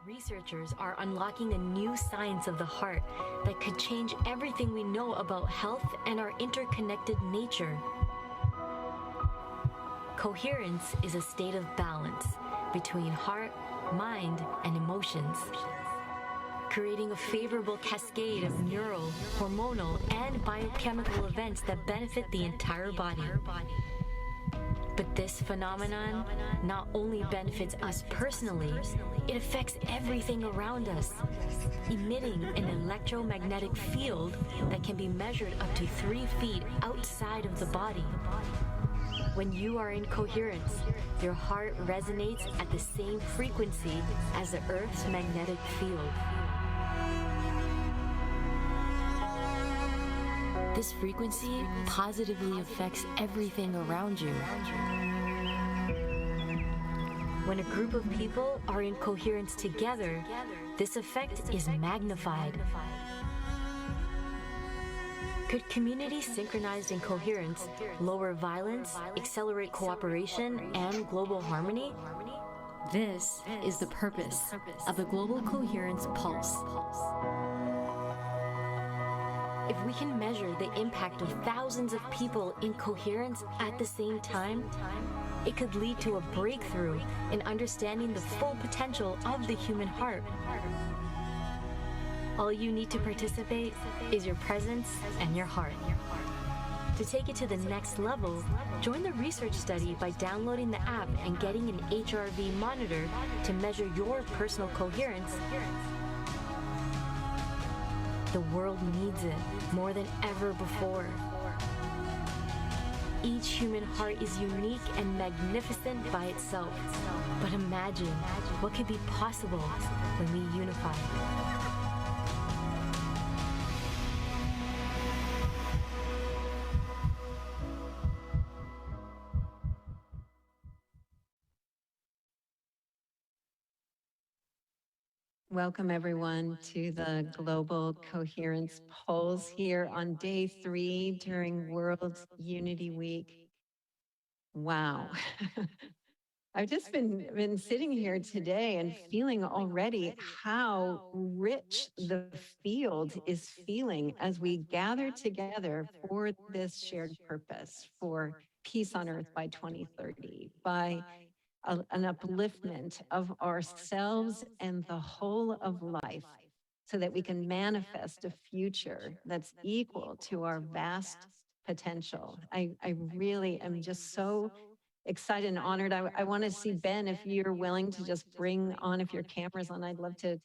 Researchers are unlocking a new science of the heart that could change everything we know about health and our interconnected nature. Coherence is a state of balance between heart, mind, and emotions, creating a favorable cascade of neural, hormonal, and biochemical events that benefit the entire body. But this phenomenon not only benefits us personally, it affects everything around us, emitting an electromagnetic field that can be measured up to 3 feet outside of the body. When you are in coherence, your heart resonates at the same frequency as the Earth's magnetic field. This frequency positively affects everything around you. When a group of people are in coherence together, this effect is magnified. Could communities synchronized in coherence lower violence, accelerate cooperation, and global harmony? This is the purpose of the Global Coherence Pulse. If we can measure the impact of thousands of people in coherence at the same time, it could lead to a breakthrough in understanding the full potential of the human heart. All you need to participate is your presence and your heart. To take it to the next level, join the research study by downloading the app and getting an HRV monitor to measure your personal coherence. The world needs it more than ever before. Each human heart is unique and magnificent by itself. But imagine what could be possible when we unify. Welcome everyone to the Global Coherence Polls here on day 3 during World Unity Week. Wow. I've just been sitting here today and feeling already how rich the field is feeling as we gather together for this shared purpose, for peace on earth by 2030, by an upliftment of ourselves and the whole of life so that we can manifest a future that's equal to our vast potential. I really am just so excited and honored. I want to see Ben, if you're willing to just bring on, if your camera's on, I'd love to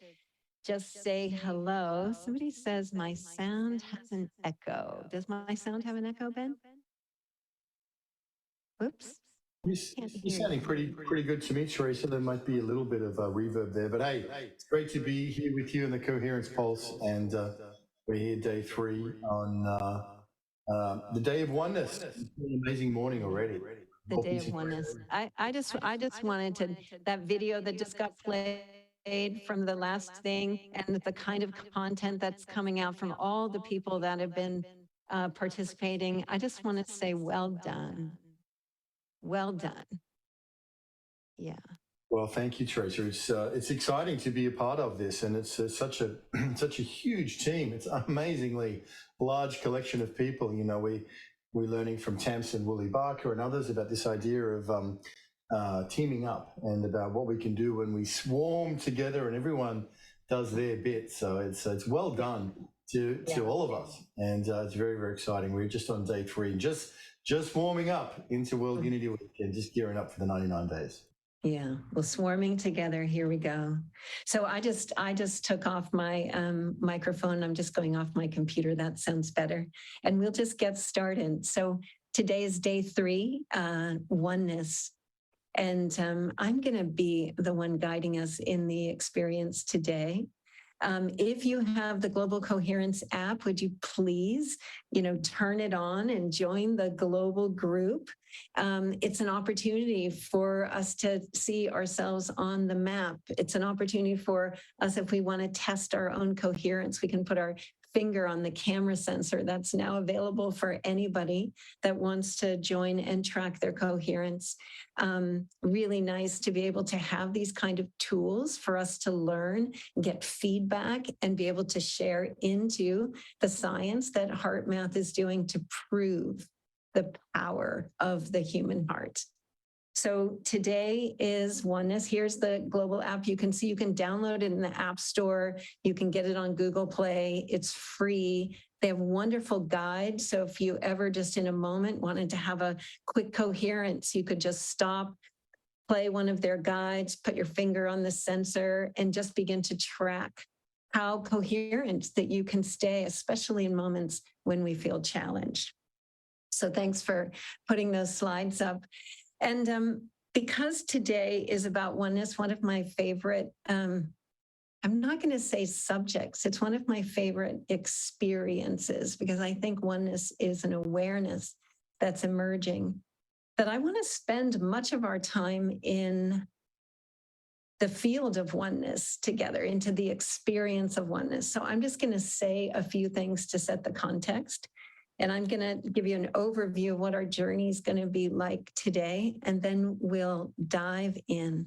just say hello. Somebody says my sound has an echo. Does my sound have an echo, Ben? Oops. You're sounding pretty good to me, Teresa. There might be a little bit of reverb there, but hey, it's great to be here with you in the Coherence Pulse, and we're here day 3 on the Day of Oneness. It's been an amazing morning already. The Day of Oneness. I just wanted to, that video that just got played from the last thing, and the kind of content that's coming out from all the people that have been participating, I just want to say well done. Well done. Yeah. Well, thank you, Teresa. It's exciting to be a part of this, and it's such a such a huge team. It's an amazingly large collection of people. You know, we're learning from Tamsin Woolley Barker and others about this idea of teaming up and about what we can do when we swarm together and everyone does their bit. So it's well done to all of us, and it's very, very exciting. We're just on day 3 and just warming up into World Unity Week and just gearing up for the 99 days. Yeah, well, swarming together, here we go. So I just took off my microphone. I'm just going off my computer. That sounds better. And we'll just get started. So today is day 3, oneness. And I'm going to be the one guiding us in the experience today. If you have the Global Coherence app, would you please, turn it on and join the global group? It's an opportunity for us to see ourselves on the map. It's an opportunity for us, if we want to test our own coherence, we can put our finger on the camera sensor. That's now available for anybody that wants to join and track their coherence. Really nice to be able to have these kind of tools for us to learn, get feedback, and be able to share into the science that HeartMath is doing to prove the power of the human heart. So today is Oneness. Here's the global app. You can see you can download it in the App Store. You can get it on Google Play. It's free. They have wonderful guides. So if you ever just in a moment wanted to have a quick coherence, you could just stop, play one of their guides, put your finger on the sensor, and just begin to track how coherent that you can stay, especially in moments when we feel challenged. So thanks for putting those slides up. And because today is about oneness, one of my favorite, I'm not going to say subjects, it's one of my favorite experiences, because I think oneness is an awareness that's emerging, that I want to spend much of our time in the field of oneness together, into the experience of oneness. So I'm just going to say a few things to set the context. And I'm going to give you an overview of what our journey is going to be like today, and then we'll dive in.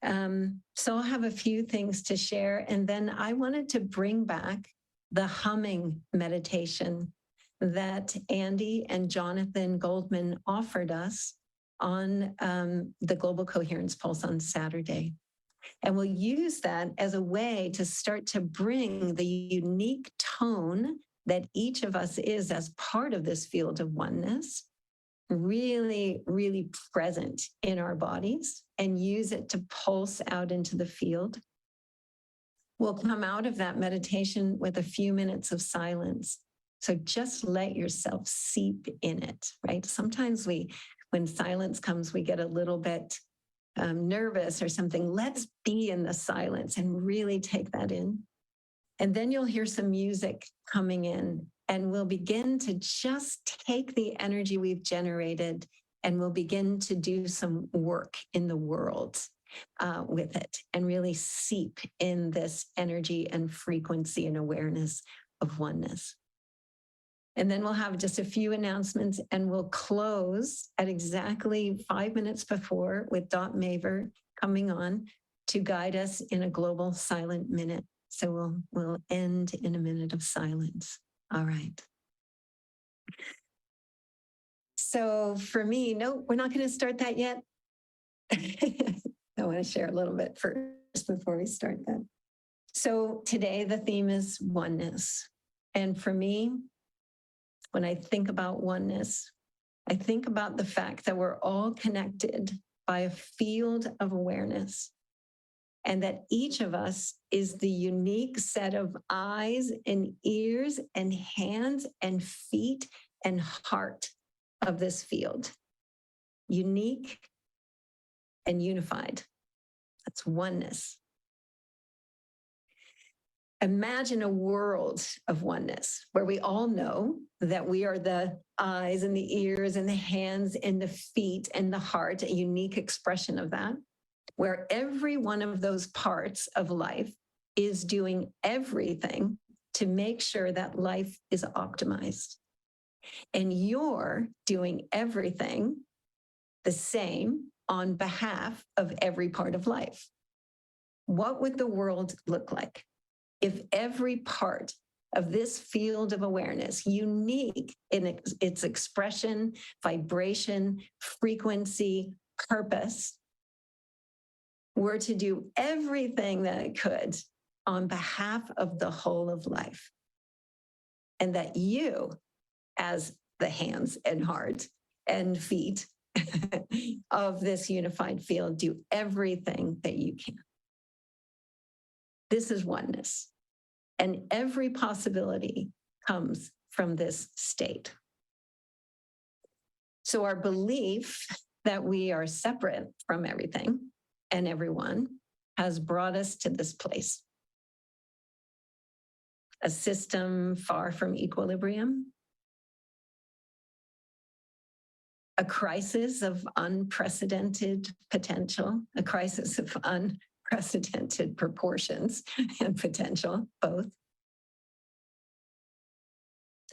So I'll have a few things to share, and then I wanted to bring back the humming meditation that Andy and Jonathan Goldman offered us on the Global Coherence Pulse on Saturday. And we'll use that as a way to start to bring the unique tone that each of us is as part of this field of oneness, really, really present in our bodies, and use it to pulse out into the field. We'll come out of that meditation with a few minutes of silence. So just let yourself seep in it, right? Sometimes when silence comes, we get a little bit nervous or something. Let's be in the silence and really take that in. And then you'll hear some music coming in, and we'll begin to just take the energy we've generated, and we'll begin to do some work in the world with it, and really seep in this energy and frequency and awareness of oneness. And then we'll have just a few announcements, and we'll close at exactly 5 minutes before with Dot Maver coming on to guide us in a global silent minute. So we'll end in a minute of silence. All right. So for me, no, we're not going to start that yet. I want to share a little bit first before we start that. So today the theme is oneness. And for me, when I think about oneness, I think about the fact that we're all connected by a field of awareness, and that each of us is the unique set of eyes and ears and hands and feet and heart of this field. Unique and unified. That's oneness. Imagine a world of oneness where we all know that we are the eyes and the ears and the hands and the feet and the heart, a unique expression of that, where every one of those parts of life is doing everything to make sure that life is optimized. And you're doing everything the same on behalf of every part of life. What would the world look like if every part of this field of awareness, unique in its expression, vibration, frequency, purpose, were to do everything that it could on behalf of the whole of life? And that you, as the hands and heart and feet of this unified field, do everything that you can. This is oneness. And every possibility comes from this state. So our belief that we are separate from everything and everyone has brought us to this place. A system far from equilibrium, a crisis of unprecedented potential, a crisis of unprecedented proportions and potential, both.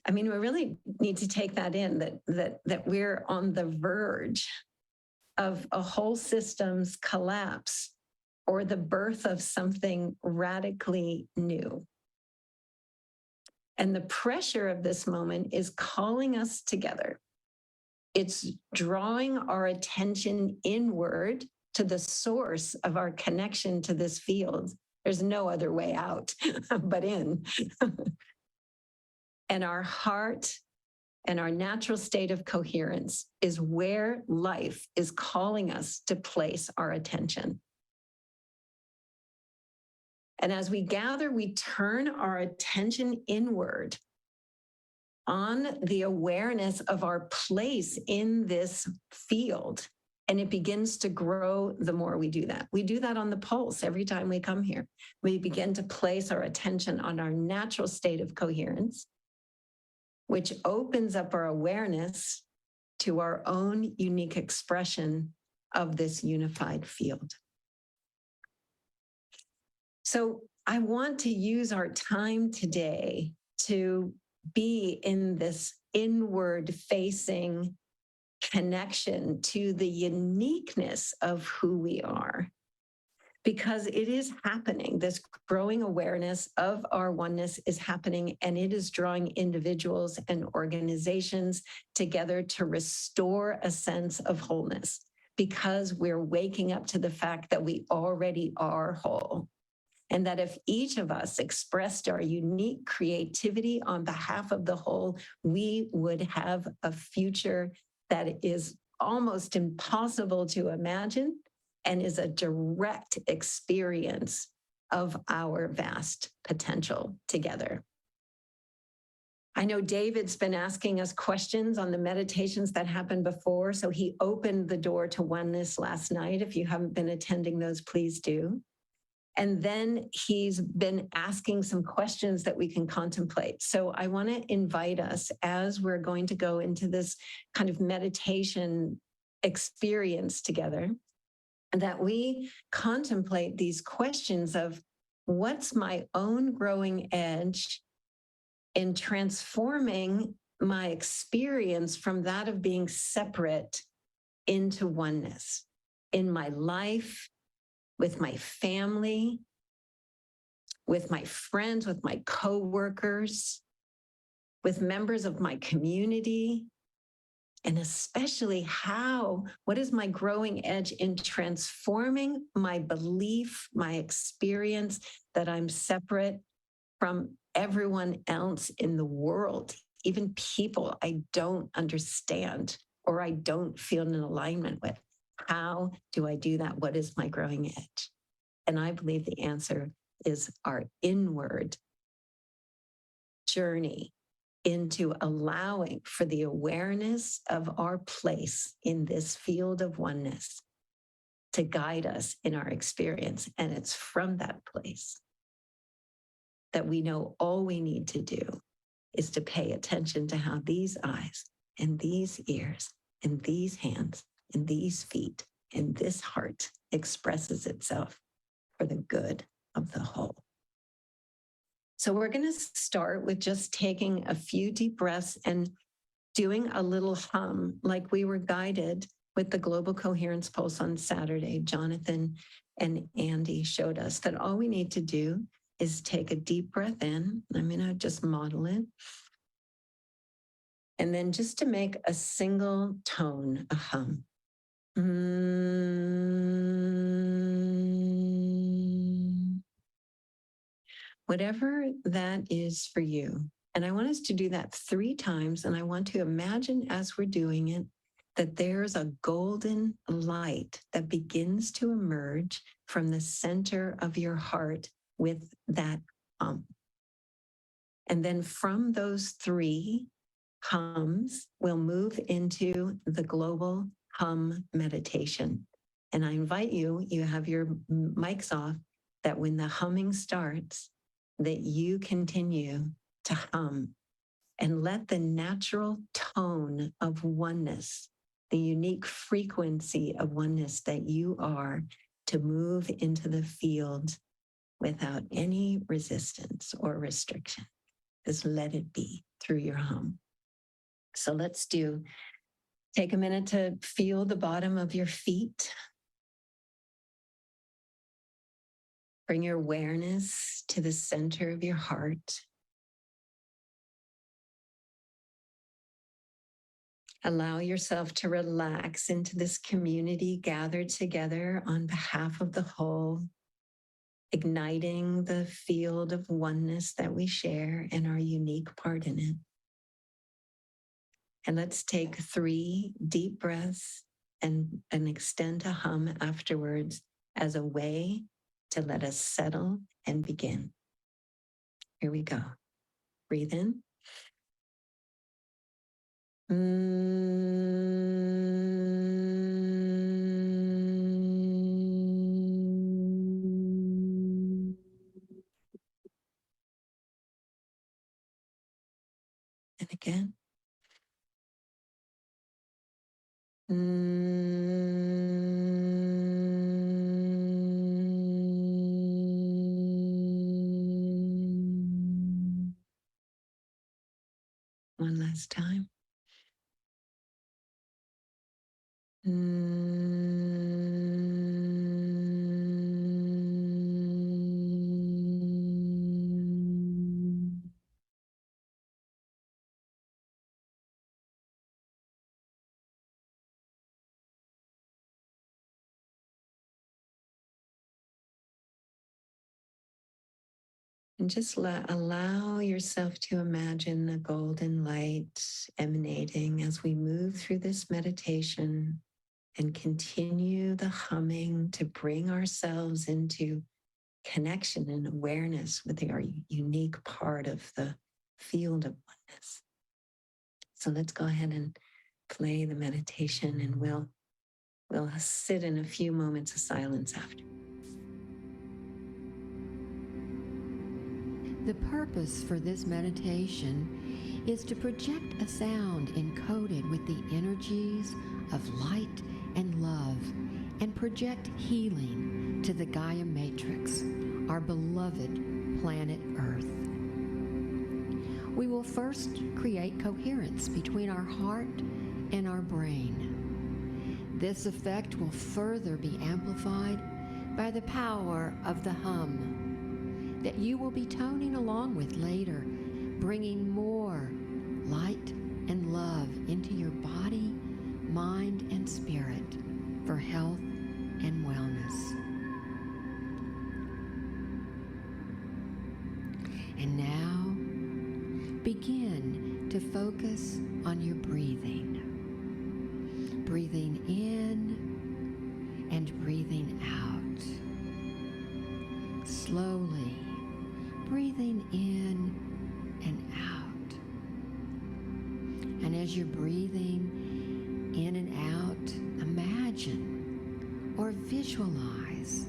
I mean, we really need to take that in, that we're on the verge of a whole system's collapse or the birth of something radically new. And the pressure of this moment is calling us together. It's drawing our attention inward to the source of our connection to this field. There's no other way out but in. And our heart and our natural state of coherence is where life is calling us to place our attention. And as we gather, we turn our attention inward on the awareness of our place in this field. And it begins to grow the more we do that. We do that on the pulse every time we come here. We begin to place our attention on our natural state of coherence, which opens up our awareness to our own unique expression of this unified field. So I want to use our time today to be in this inward facing connection to the uniqueness of who we are, because it is happening. This growing awareness of our oneness is happening, and it is drawing individuals and organizations together to restore a sense of wholeness, because we're waking up to the fact that we already are whole. And that if each of us expressed our unique creativity on behalf of the whole, we would have a future that is almost impossible to imagine and is a direct experience of our vast potential together. I know David's been asking us questions on the meditations that happened before, so he opened the door to oneness last night. If you haven't been attending those, please do. And then he's been asking some questions that we can contemplate. So I want to invite us, as we're going to go into this kind of meditation experience together, that we contemplate these questions of what's my own growing edge in transforming my experience from that of being separate into oneness in my life, with my family, with my friends, with my coworkers, with members of my community, and especially what is my growing edge in transforming my belief, my experience that I'm separate from everyone else in the world, even people I don't understand or I don't feel in alignment with. How do I do that? What is my growing edge? And I believe the answer is our inward journey into allowing for the awareness of our place in this field of oneness to guide us in our experience. And it's from that place that we know all we need to do is to pay attention to how these eyes and these ears and these hands and these feet and this heart expresses itself for the good of the whole. So we're going to start with just taking a few deep breaths and doing a little hum like we were guided with the Global Coherence Pulse on Saturday. Jonathan and Andy showed us that all we need to do is take a deep breath in. I'm going to just model it. And then just to make a single tone, a hum. Whatever that is for you. And I want us to do that 3 times. And I want to imagine as we're doing it, that there's a golden light that begins to emerge from the center of your heart with that hum. And then from those 3 hums, we'll move into the global hum meditation. And I invite you, you have your mics off, that when the humming starts, that you continue to hum and let the natural tone of oneness, the unique frequency of oneness that you are, to move into the field without any resistance or restriction. Just let it be through your hum. So let's take a minute to feel the bottom of your feet. Bring your awareness to the center of your heart. Allow yourself to relax into this community gathered together on behalf of the whole, igniting the field of oneness that we share and our unique part in it. And let's take 3 deep breaths and extend a hum afterwards as a way to let us settle and begin. Here we go. Breathe in. And again. One last time. And just allow yourself to imagine the golden light emanating as we move through this meditation and continue the humming to bring ourselves into connection and awareness with our unique part of the field of oneness. So let's go ahead and play the meditation, and we'll sit in a few moments of silence after. The purpose for this meditation is to project a sound encoded with the energies of light and love, and project healing to the Gaia Matrix, our beloved planet Earth. We will first create coherence between our heart and our brain. This effect will further be amplified by the power of the hum that you will be toning along with later, bringing more light and love into your body, mind, and spirit for health and wellness. And now, begin to focus on your breathing. Breathing in and breathing out. Slowly breathing in and out. And as you're breathing in and out, imagine or visualize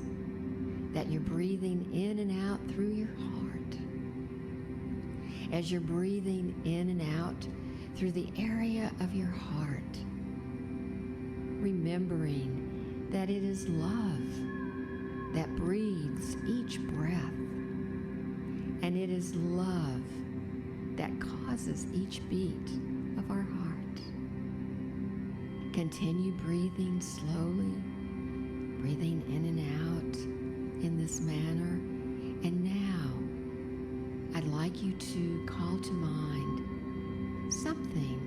that you're breathing in and out through your heart. As you're breathing in and out through the area of your heart, remembering that it is love that breathes each breath, and it is love that causes each beat of our heart. Continue breathing slowly, breathing in and out in this manner. And now, I'd like you to call to mind something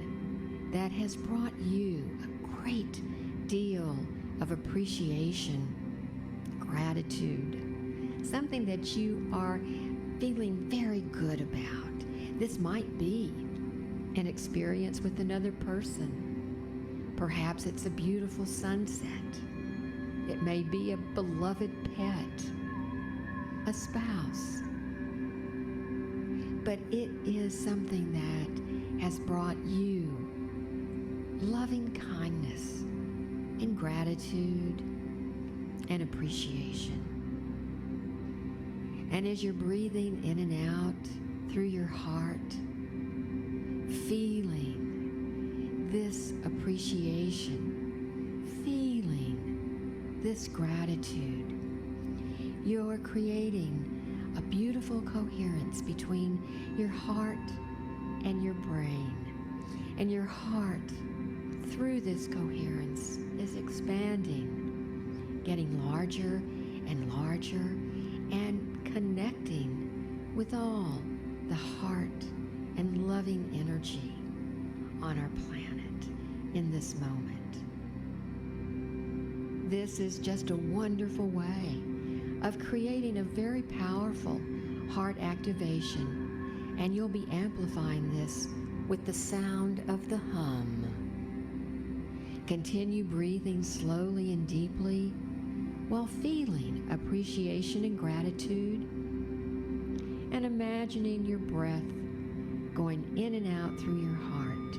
that has brought you a great deal of appreciation, gratitude, something that you are feeling very good about. This might be an experience with another person. Perhaps it's a beautiful sunset. It may be a beloved pet, a spouse. But it is something that has brought you loving kindness and gratitude and appreciation. And as you're breathing in and out through your heart, feeling this appreciation, feeling this gratitude, you're creating a beautiful coherence between your heart and your brain. And your heart, through this coherence, is expanding, getting larger and larger, and connecting with all the heart and loving energy on our planet in this moment. This is just a wonderful way of creating a very powerful heart activation, and you'll be amplifying this with the sound of the hum. Continue breathing slowly and deeply while feeling appreciation and gratitude, and imagining your breath going in and out through your heart.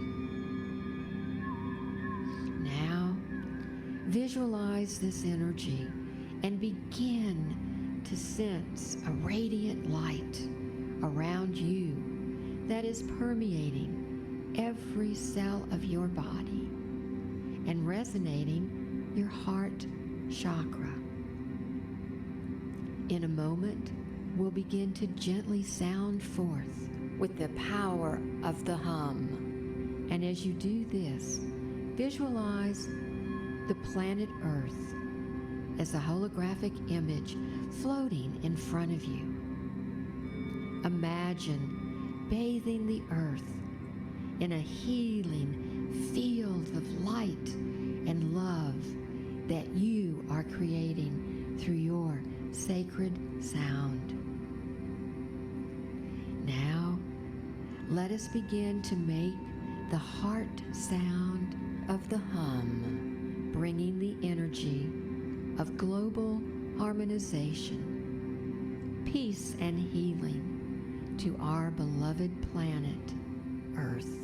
Now, visualize this energy and begin to sense a radiant light around you that is permeating every cell of your body and resonating your heart chakra. In a moment, we'll begin to gently sound forth with the power of the hum. And as you do this, visualize the planet Earth as a holographic image floating in front of you. Imagine bathing the Earth in a healing field of light and love that you are creating through your sacred sound. Now, let us begin to make the heart sound of the hum, bringing the energy of global harmonization, peace, and healing to our beloved planet, Earth.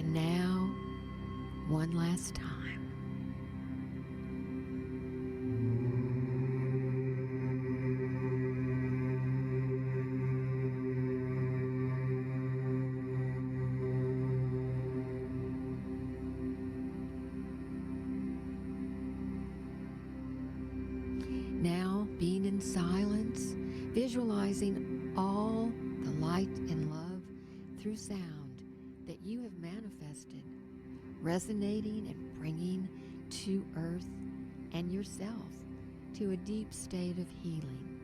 And now, one last time. Now, being in silence, visualizing all the light and love through sound that you have manifested, resonating and bringing to Earth and yourself to a deep state of healing.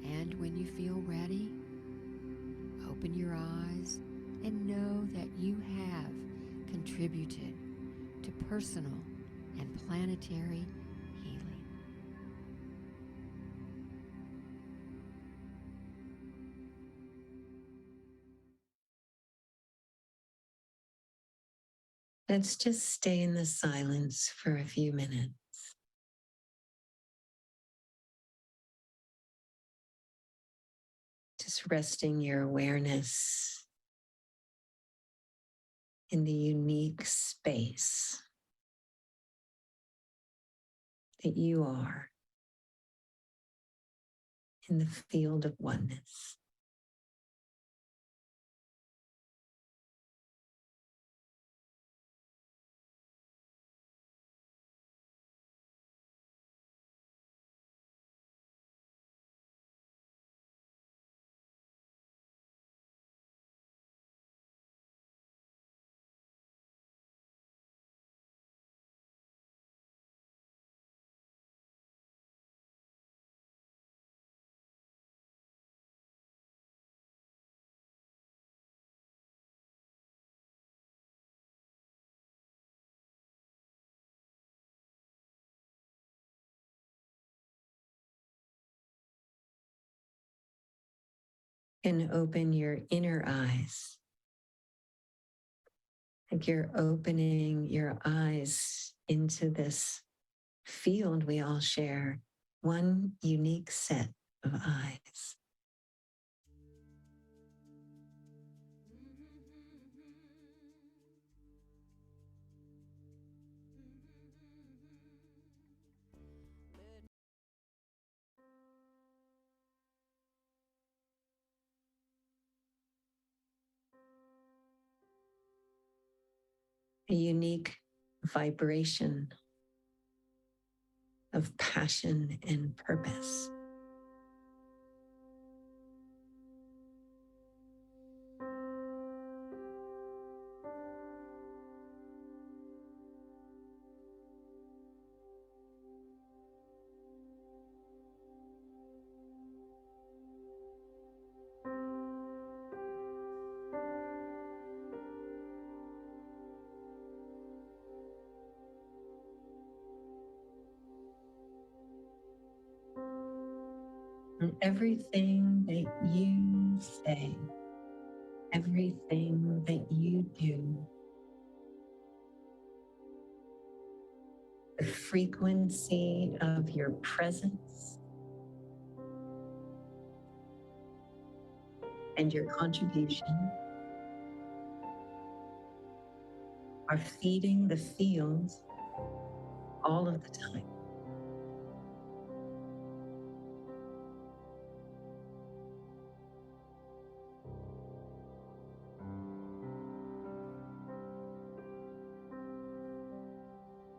And when you feel ready, open your eyes and know that you have contributed to personal and planetary healing. Let's just stay in the silence for a few minutes. Just resting your awareness in the unique space that you are in the field of oneness. can open your inner eyes, like you're opening your eyes into this field we all share, one unique set of eyes. A unique vibration of passion and purpose. And everything that you say, everything that you do, the frequency of your presence and your contribution are feeding the field all of the time.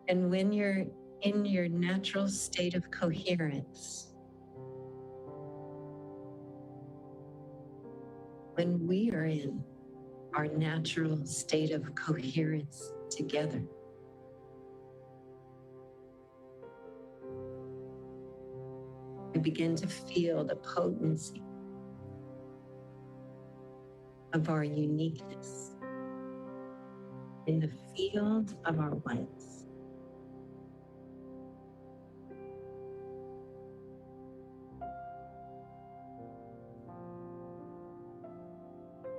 And when you're in your natural state of coherence, when we are in our natural state of coherence together, we begin to feel the potency of our uniqueness in the field of our oneness.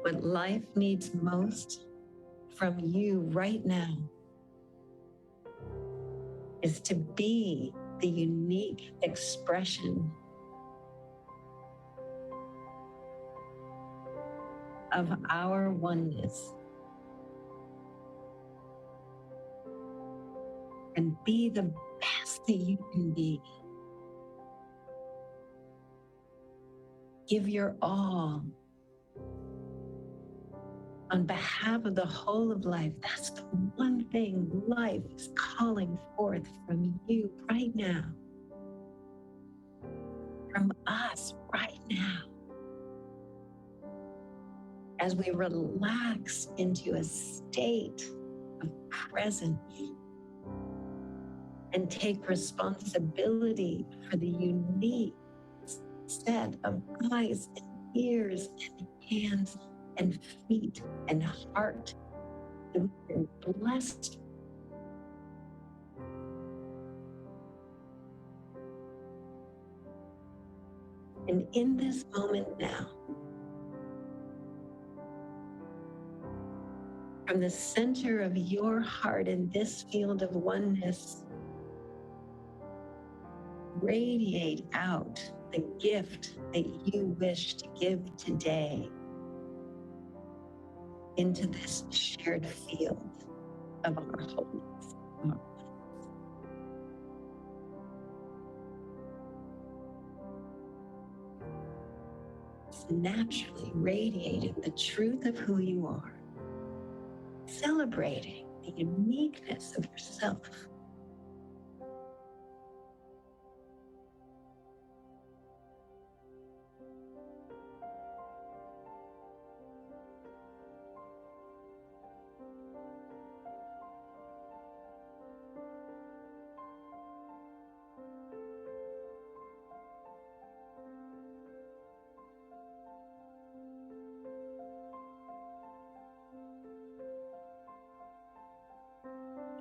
What life needs most from you right now is to be the unique expression of our oneness and be the best that you can be. Give your all on behalf of the whole of life. That's the one thing life is calling forth from you right now, from us right now. As we relax into a state of presence and take responsibility for the unique set of eyes and ears and hands and feet and heart that we've been blessed. And in this moment now, from the center of your heart in this field of oneness, radiate out the gift that you wish to give today into this shared field of our wholeness. It's naturally radiating the truth of who you are, celebrating the uniqueness of yourself.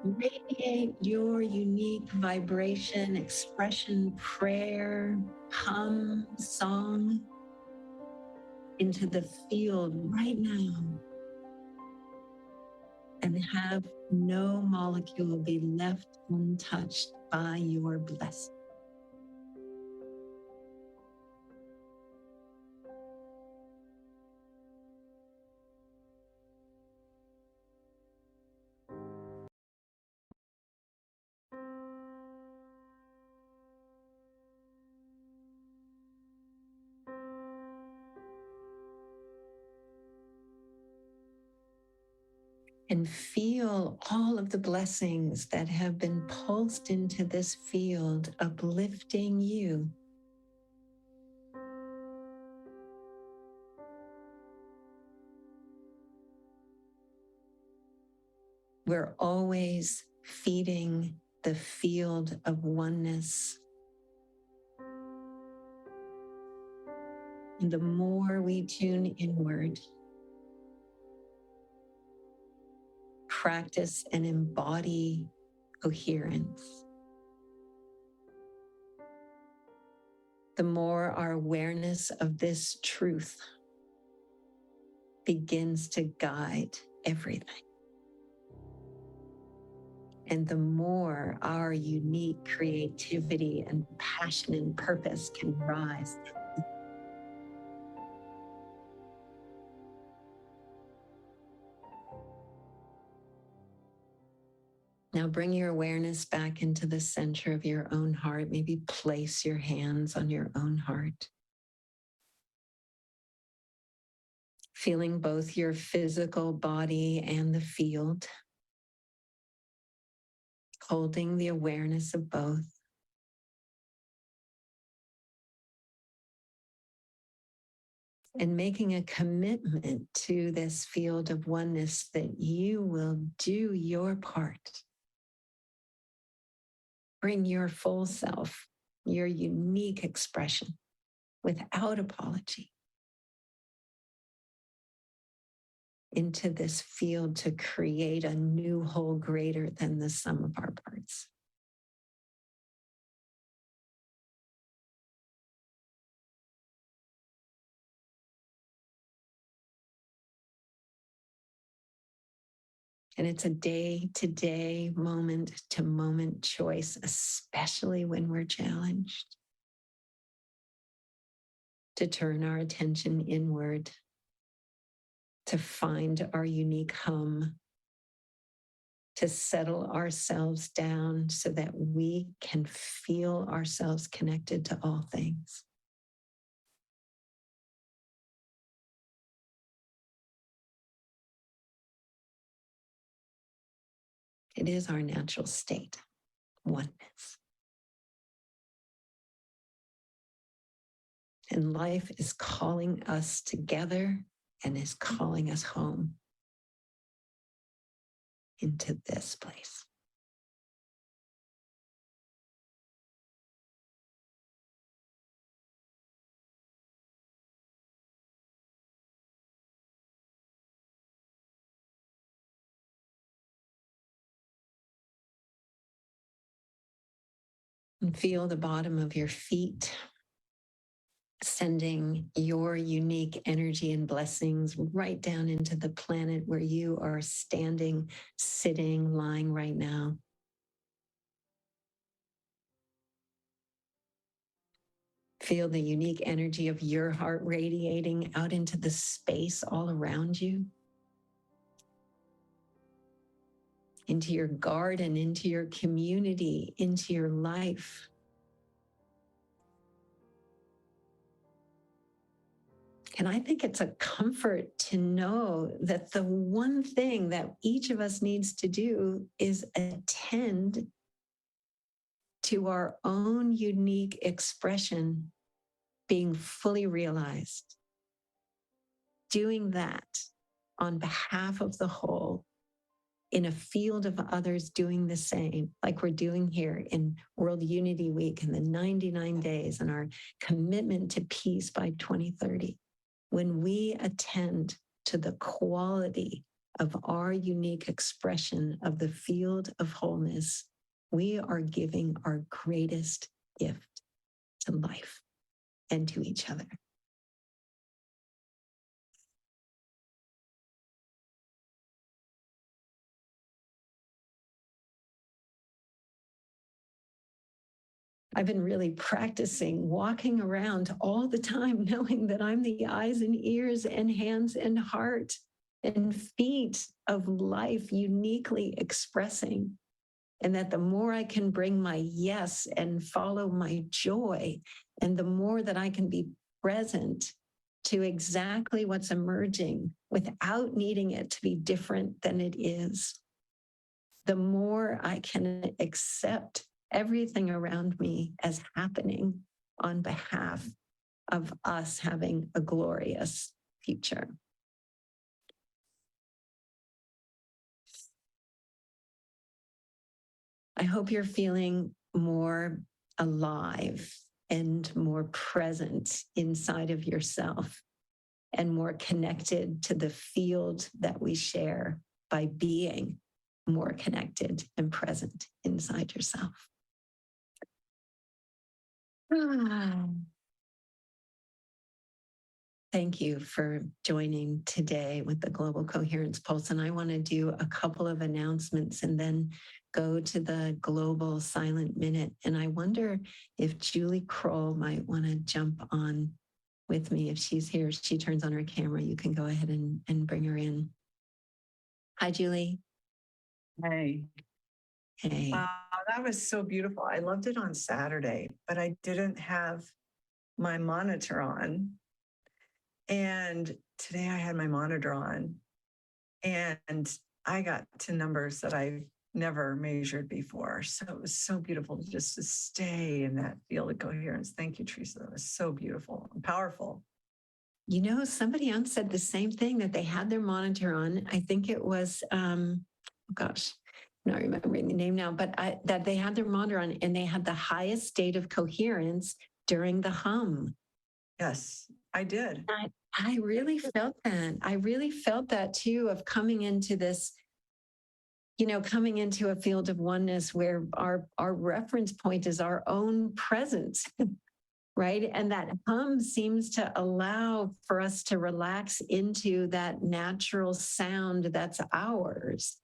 Radiate your unique vibration, expression, prayer, hum, song into the field right now and have no molecule be left untouched by your blessing. And feel all of the blessings that have been pulsed into this field, uplifting you. We're always feeding the field of oneness. And the more we tune inward, practice and embody coherence, the more our awareness of this truth begins to guide everything. And the more our unique creativity and passion and purpose can rise. Now bring your awareness back into the center of your own heart. Maybe place your hands on your own heart. Feeling both your physical body and the field. Holding the awareness of both. And making a commitment to this field of oneness that you will do your part. Bring your full self, your unique expression, without apology, into this field to create a new whole greater than the sum of our parts. And it's a day-to-day, moment-to-moment choice, especially when we're challenged, to turn our attention inward, to find our unique hum, to settle ourselves down so that we can feel ourselves connected to all things. It is our natural state, oneness. And life is calling us together and is calling us home into this place. And feel the bottom of your feet, sending your unique energy and blessings right down into the planet where you are standing, sitting, lying right now. Feel the unique energy of your heart radiating out into the space all around you, into your garden, into your community, into your life. And I think it's a comfort to know that the one thing that each of us needs to do is attend to our own unique expression being fully realized. Doing that on behalf of the whole, in a field of others doing the same, like we're doing here in World Unity Week and the 99 days and our commitment to peace by 2030. When we attend to the quality of our unique expression of the field of wholeness, we are giving our greatest gift to life and to each other. I've been really practicing walking around all the time, knowing that I'm the eyes and ears and hands and heart and feet of life uniquely expressing. And that the more I can bring my yes and follow my joy, and the more that I can be present to exactly what's emerging without needing it to be different than it is, the more I can accept everything around me as happening on behalf of us having a glorious future. I hope you're feeling more alive and more present inside of yourself and more connected to the field that we share by being more connected and present inside yourself. Thank you for joining today with the Global Coherence Pulse. And I want to do a couple of announcements and then go to the Global Silent Minute. And I wonder if Julie Kroll might want to jump on with me. If she's here, she turns on her camera, you can go ahead and bring her in. Hi, Julie. Hey. Hey. Wow, that was so beautiful. I loved it on Saturday, but I didn't have my monitor on. And today I had my monitor on and I got to numbers that I've never measured before. So it was so beautiful just to stay in that field of coherence. Thank you, Teresa. That was so beautiful and powerful. You know, somebody else said the same thing, that they had their monitor on. I think it was, gosh, I'm not remembering the name now, but that they had their monitor on and they had the highest state of coherence during the hum. Yes, I did. I really felt that. I really felt that too, of coming into this, coming into a field of oneness where our reference point is our own presence. Right. And that hum seems to allow for us to relax into that natural sound that's ours.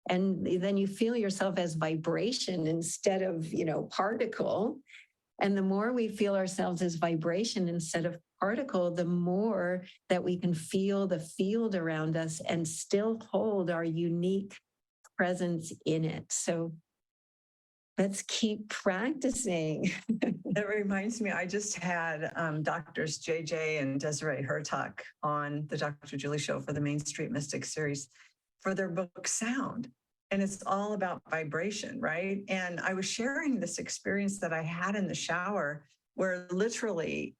And then you feel yourself as vibration instead of, particle. And the more we feel ourselves as vibration instead of particle, the more that we can feel the field around us and still hold our unique presence in it. So let's keep practicing. It reminds me, I just had doctors JJ and Desiree Hertuck on the Dr. Julie Show for the Main Street Mystic series for their book Sound. And it's all about vibration, right? And I was sharing this experience that I had in the shower where literally,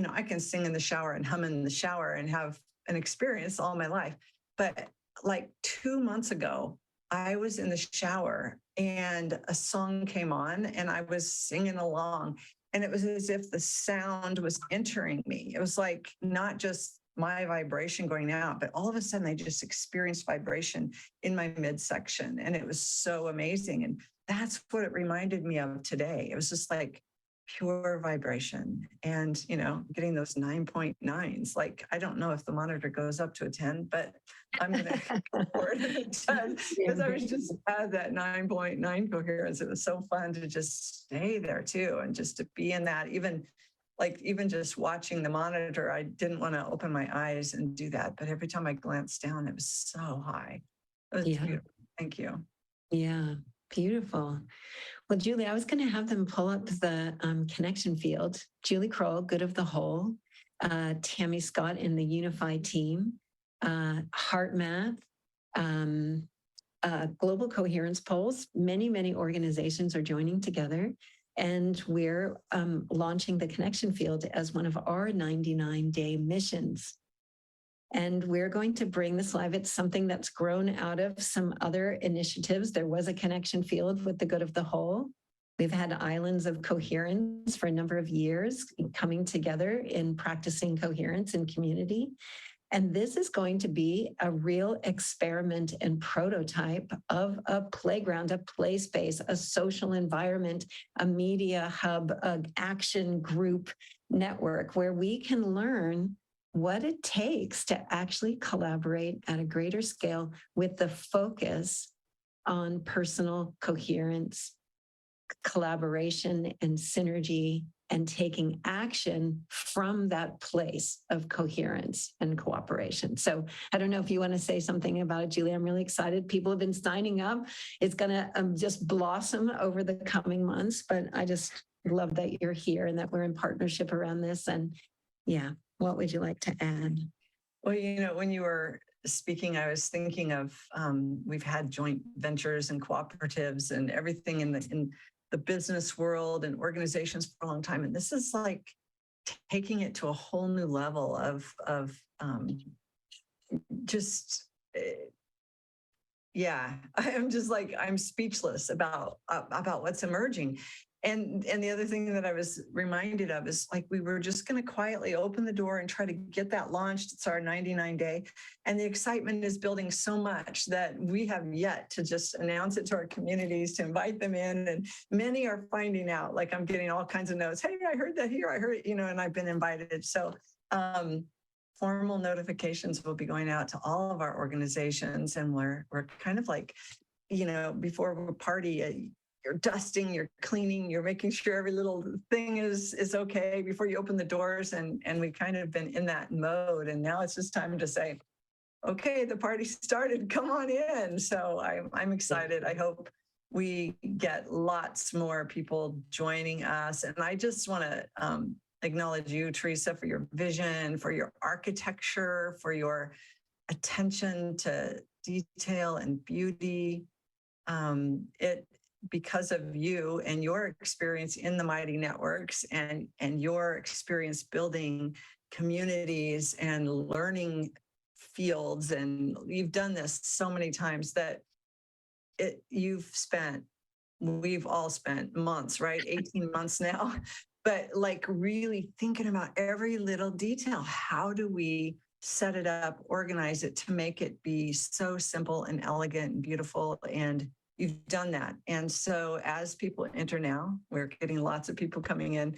I can sing in the shower and hum in the shower and have an experience all my life. But like 2 months ago, I was in the shower and a song came on and I was singing along and it was as if the sound was entering me. It was like not just my vibration going out, but all of a sudden I just experienced vibration in my midsection and it was so amazing. And that's what it reminded me of today. It was just like pure vibration and, getting those 9.9s. Like, I don't know if the monitor goes up to a 10, but I'm going to go for it if it does, because I was just at that 9.9 coherence. It was so fun to just stay there too. And just to be in that, even just watching the monitor, I didn't want to open my eyes and do that. But every time I glanced down, it was so high. It was beautiful. Thank you. Yeah, beautiful. Well, Julie, I was going to have them pull up the connection field. Julie Kroll, Good of the Whole, Tammy Scott in the Unified Team, Heart Math, Global Coherence Polls. Many, many organizations are joining together. And we're launching the connection field as one of our 99-day missions. And we're going to bring this live. It's something that's grown out of some other initiatives. There was a connection field with the Good of the Whole. We've had islands of coherence for a number of years coming together in practicing coherence in community. And this is going to be a real experiment and prototype of a playground, a play space, a social environment, a media hub, an action group network where we can learn what it takes to actually collaborate at a greater scale with the focus on personal coherence collaboration and synergy and taking action from that place of coherence and cooperation. So I don't know if you want to say something about it, Julie. I'm really excited. People have been signing up. It's going to just blossom over the coming months, but I just love that you're here and that we're in partnership around this. And yeah, what would you like to add? Well, you know, when you were speaking, I was thinking of we've had joint ventures and cooperatives and everything in the business world and organizations for a long time. And this is like taking it to a whole new level of just, yeah, I'm just like, I'm speechless about what's emerging. And the other thing that I was reminded of is like, we were just going to quietly open the door and try to get that launched. It's our 99-day. And the excitement is building so much that we have yet to just announce it to our communities, to invite them in. And many are finding out, like I'm getting all kinds of notes. Hey, I heard that here. I heard it, you know, and I've been invited. So formal notifications will be going out to all of our organizations. And we're kind of like, you know, before we party, you're dusting, you're cleaning, you're making sure every little thing is okay before you open the doors. And we've kind of been in that mode. And now it's just time to say, okay, the party started, come on in. So I'm excited. I hope we get lots more people joining us. And I just want to acknowledge you, Teresa, for your vision, for your architecture, for your attention to detail and beauty. Because of you and your experience in the Mighty Networks and your experience building communities and learning fields, and you've done this so many times that we've all spent months, right? 18 months now, but like really thinking about every little detail. How do we set it up, organize it to make it be so simple and elegant and beautiful? And you've done that. And so as people enter now, we're getting lots of people coming in.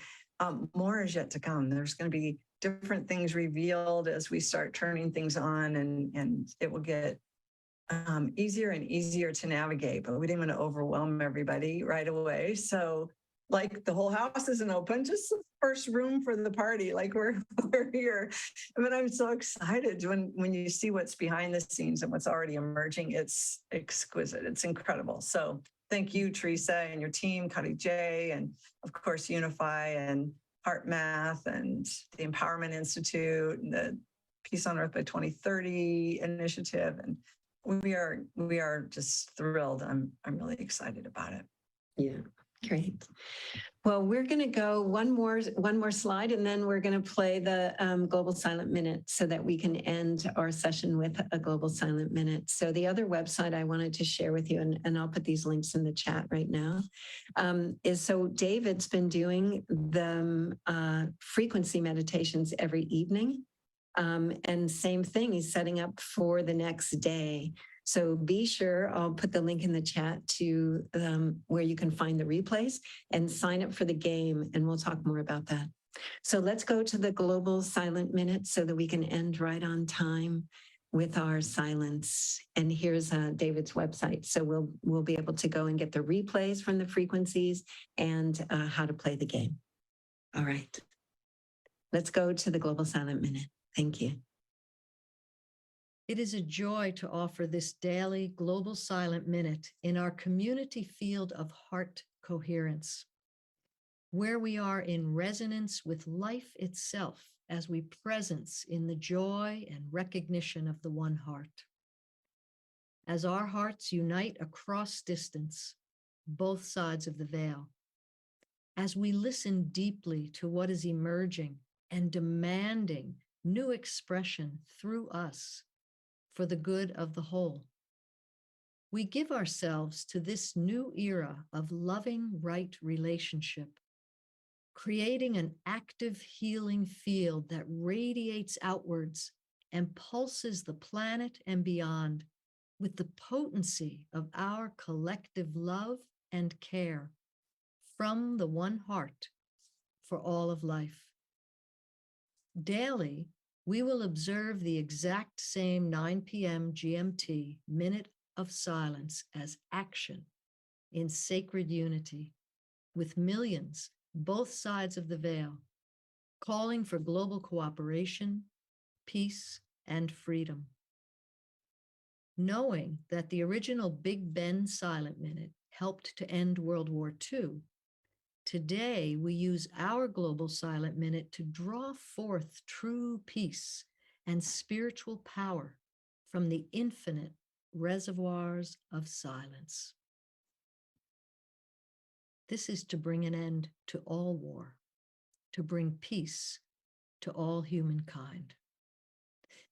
More is yet to come. There's going to be different things revealed as we start turning things on, and it will get easier and easier to navigate, but we didn't want to overwhelm everybody right away. So like the whole house isn't open, just the first room for the party. Like we're here. But I'm so excited when you see what's behind the scenes and what's already emerging. It's exquisite. It's incredible. So thank you, Teresa, and your team, Cuddy J, and of course, Unify and Heart Math and the Empowerment Institute and the Peace on Earth by 2030 initiative. And we are just thrilled. I'm really excited about it. Yeah, great. Well, we're going to go one more slide, and then we're going to play the Global Silent Minute so that we can end our session with a Global Silent Minute. So the other website I wanted to share with you, and I'll put these links in the chat right now, is so David's been doing the frequency meditations every evening. And same thing, he's setting up for the next day. So be sure, I'll put the link in the chat to where you can find the replays and sign up for the game, and we'll talk more about that. So let's go to the Global Silent Minute so that we can end right on time with our silence. And here's David's website. So we'll be able to go and get the replays from the frequencies and how to play the game. All right, let's go to the Global Silent Minute. Thank you. It is a joy to offer this daily Global Silent Minute in our community field of heart coherence, where we are in resonance with life itself as we presence in the joy and recognition of the one heart. As our hearts unite across distance, both sides of the veil, as we listen deeply to what is emerging and demanding new expression through us for the good of the whole. We give ourselves to this new era of loving right relationship, creating an active healing field that radiates outwards and pulses the planet and beyond with the potency of our collective love and care from the one heart for all of life. Daily, we will observe the exact same 9 p.m. GMT minute of silence as action in sacred unity with millions, both sides of the veil, calling for global cooperation, peace, and freedom. Knowing that the original Big Ben Silent Minute helped to end World War II, today we use our global silent minute to draw forth true peace and spiritual power from the infinite reservoirs of silence. This is to bring an end to all war, to bring peace to all humankind.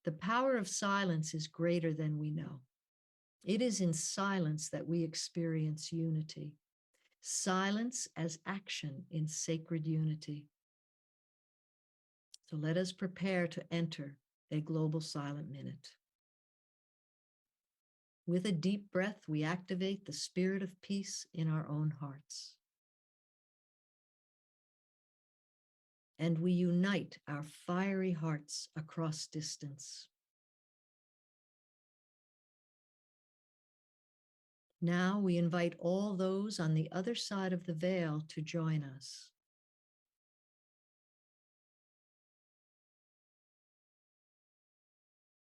The power of silence is greater than we know. It is in silence that we experience unity. Silence as action in sacred unity. So let us prepare to enter a global silent minute. With a deep breath, we activate the spirit of peace in our own hearts. And we unite our fiery hearts across distance. Now we invite all those on the other side of the veil to join us.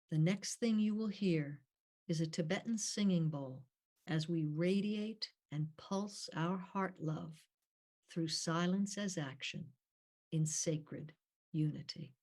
The next thing you will hear is a Tibetan singing bowl as we radiate and pulse our heart love through silence as action in sacred unity.